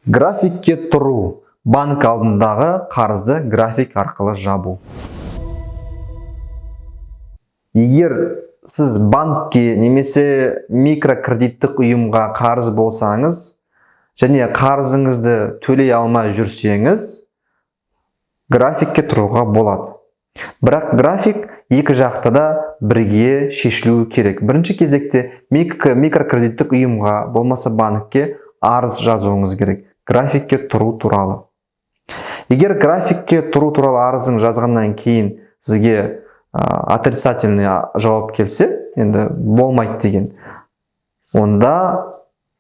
Графикке тұру. Банк алдындағы қарызды график арқылы жабу. Егер сіз банкке немесе микрокредиттік ұйымға қарыз болсаңыз, және қарызыңызды төлей алмай жүрсеңіз, графикке тұруға болады. Бірақ график екі жақта да бірге шешілуі керек. Бірінші кезекте микрокредиттік ұйымға, болмаса банкке арыз жазуыңыз керек. Графикке тұру туралы. Егер графикке тұру туралы арызын жазғаннан кейін сізге отрицательный жауап келсе, енді болмайды деген, онда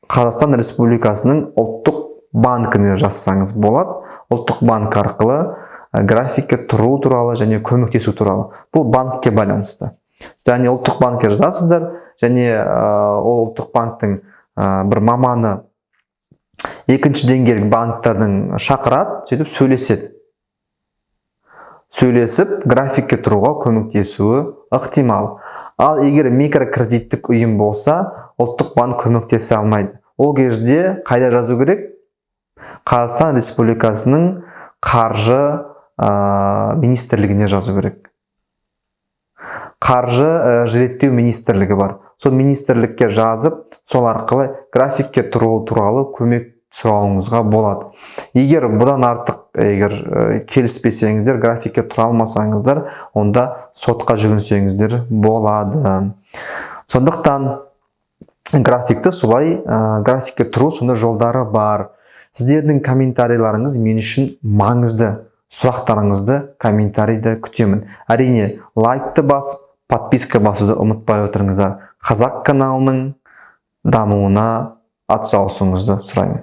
Қазақстан Республикасының ұлттық банкіне жазсаңыз болады. Ұлттық банк арқылы графикке тұру туралы және көмектесу туралы. Бұл банкке байланысты. Және ұлттық банкке жазасыздар, және ол ұлттық банктың бір маманы екінші деңгейлік банктердің шақырады, сөйтіп сөйлеседі. Сөйлесіп, графикке тұруға көмектесуі ықтимал. Ал егер микрокредиттік ұйым болса, ұлттық банк көмектесе алмайды. Ол кезде қайда жазу керек? Қазақстан Республикасының қаржы министрлігіне жазу керек. Қаржы реттеу министрлігі бар. Сол министрлікке жазып, сол арқылы графикке тұру туралы көмек сұрауыңызға болады. Егер бұдан артық келіспесеңіздер, графикке тұра алмасаңыздар, онда сотқа жүгінсеңіздер болады. Сондықтан графикті солай, графикке тұру сонда жолдары бар. Сіздердің комментарийларыңыз мен үшін маңызды. Сұрақтарыңызды комментарийді күтемін. Әрине, лайкты басып, подписка басуды ұмытпай отырыңыздар. Қазақ каналының дамуына атсалысуыңызды сұраймын.